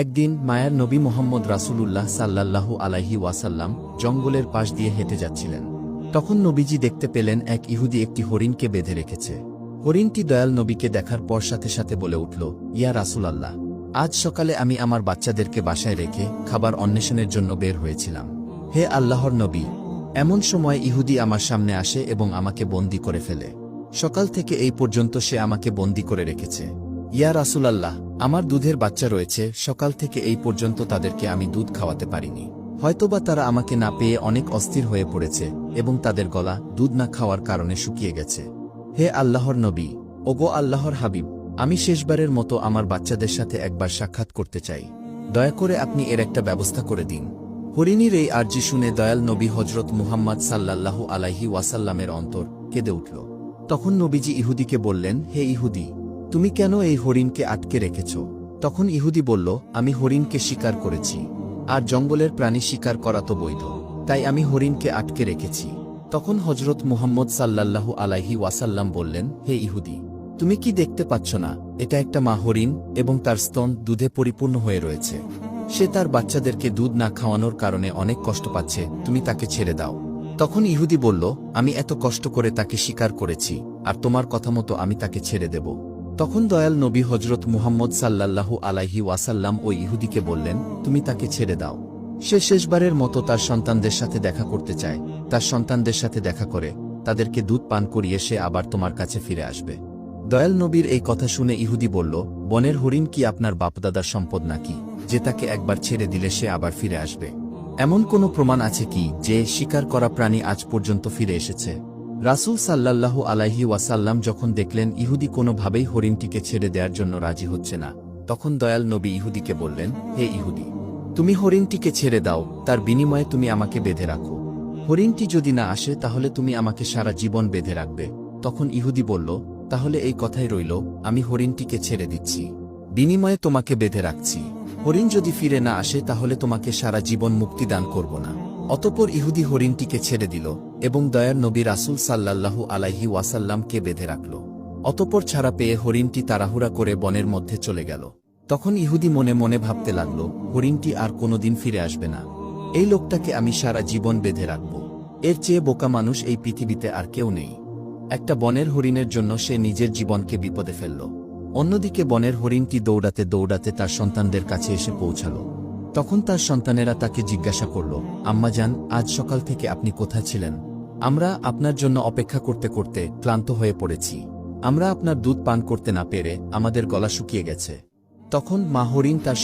একদিন মায়ার নবী মুহাম্মদ রাসূলুল্লাহ সাল্লাল্লাহু আলাইহি ওয়াসাল্লাম জঙ্গলের পাশ দিয়ে হেঁটে যাচ্ছিলেন। তখন নবীজি দেখতে পেলেন এক ইহুদি একটি হরিণকে বেঁধে রেখেছে। হরিণটি দয়াল নবীকে দেখার পর সাথে সাথে বলে উঠল, ইয়া রাসূলাল্লাহ, আজ সকালে আমি আমার বাচ্চাদেরকে বাসায় রেখে খাবার অন্বেষণের জন্য বের হয়েছিলাম। হে আল্লাহর নবী, এমন সময় ইহুদি আমার সামনে আসে এবং আমাকে বন্দী করে ফেলে। সকাল থেকে এই পর্যন্ত সে আমাকে বন্দী করে রেখেছে। ইয়া রাসূলাল্লাহ, আমার দুধের বাচ্চা রয়েছে, সকাল থেকে এই পর্যন্ত তাদেরকে আমি দুধ খাওয়াতে পারিনি। হয়তোবা তারা আমাকে না পেয়ে অনেক অস্থির হয়ে পড়েছে এবং তাদের গলা দুধ না খাওয়ার কারণে শুকিয়ে গেছে। হে আল্লাহর নবী, ওগো আল্লাহর হাবিব, আমি শেষবারের মতো আমার বাচ্চাদের সাথে একবার সাক্ষাৎ করতে চাই। দয়া করে আপনি এর একটা ব্যবস্থা করে দিন। হরিণীর এই আর্জি শুনে দয়াল নবী হযরত মুহাম্মদ সাল্লাল্লাহু আলাইহি ওয়াসাল্লামের অন্তর কেঁদে উঠল। তখন নবীজি ইহুদিকে বললেন, হে ইহুদি, তুমি কেন এই হরিণকে আটকে রেখেছ? তখন ইহুদি বলল, আমি হরিণকে শিকার করেছি, আর জঙ্গলের প্রাণী শিকার করা তো বৈধ, তাই আমি হরিণকে আটকে রেখেছি। তখন হযরত মুহাম্মদ সাল্লাল্লাহু আলাইহি ওয়াসাল্লাম বললেন, হে ইহুদি, তুমি কি দেখতে পাচ্ছ না, এটা একটা মা হরিণ এবং তার স্তন দুধে পরিপূর্ণ হয়ে রয়েছে। সে তার বাচ্চাদেরকে দুধ না খাওয়ানোর কারণে অনেক কষ্ট পাচ্ছে, তুমি তাকে ছেড়ে দাও। তখন ইহুদি বলল, আমি এত কষ্ট করে তাকে শিকার করেছি, আর তোমার কথা মতো আমি তাকে ছেড়ে দেব? তখন দয়াল নবী হযরত মুহাম্মদ সাল্লাল্লাহু আলাইহি ওয়াসাল্লাম ওই ইহুদিকে বললেন, তুমি তাকে ছেড়ে দাও। সে শেষবারের মতো তার সন্তানদের সাথে দেখা করতে চায়, তার সন্তানদের সাথে দেখা করে তাদেরকে দুধ পান করিয়ে সে আবার তোমার কাছে ফিরে আসবে। দয়াল নবীর এই কথা শুনে ইহুদি বলল, বনের হরিণ কি আপনার বাপদাদার সম্পদ নাকি, যে তাকে একবার ছেড়ে দিলে সে আবার ফিরে আসবে? এমন কোনো প্রমাণ আছে কি যে শিকার করা প্রাণী আজ পর্যন্ত ফিরে এসেছে? রাসূল সাল্লাল্লাহু আলাইহি ওয়াসাল্লাম যখন দেখলেন ইহুদি কোনোভাবেই হরিণটিকে ছেড়ে দেওয়ার জন্য রাজি হচ্ছে না, তখন দয়াল নবী ইহুদিকে বললেন, হে ইহুদি, তুমি হরিণটিকে ছেড়ে দাও, তার বিনিময়ে তুমি আমাকে বেঁধে রাখো। হরিণটি যদি না আসে তাহলে তুমি আমাকে সারা জীবন বেঁধে রাখবে। তখন ইহুদি বলল, তাহলে এই কথাই রইল, আমি হরিণটিকে ছেড়ে দিচ্ছি, বিনিময়ে তোমাকে বেঁধে রাখছি। হরিণ যদি ফিরে না আসে তাহলে তোমাকে সারা জীবন মুক্তি দান করব না। অতঃপর ইহুদি হরিণটিকে ছেড়ে দিল এবং দয়ার নবী রাসূল সাল্লাল্লাহু আলাইহি ওয়াসাল্লামকে বেঁধে রাখল। অতঃপর ছাড়া পেয়ে হরিণটি তাড়াহুড়া করে বনের মধ্যে চলে গেল। তখন ইহুদি মনে মনে ভাবতে লাগল, হরিণটি আর কোনোদিন ফিরে আসবে না, এই লোকটাকে আমি সারা জীবন বেঁধে রাখব। এর চেয়ে বোকা মানুষ এই পৃথিবীতে আর কেউ নেই। একটা বনের হরিণের জন্য সে নিজের জীবনকে বিপদে ফেলল। অন্যদিকে বনের হরিণটি দৌড়াতে দৌড়াতে তার সন্তানদের কাছে এসে পৌঁছাল। তখন তার সন্তানেরা তাকে জিজ্ঞাসা করল, আম্মাজান, আজ সকাল থেকে আপনি কোথায় ছিলেন? আমরা আপনার জন্য অপেক্ষা করতে করতে ক্লান্ত হয়ে পড়েছি। আমরা আপনার দুধ পান করতে না পেরে আমাদের গলা শুকিয়ে গেছে। তখন মা হরিণ তার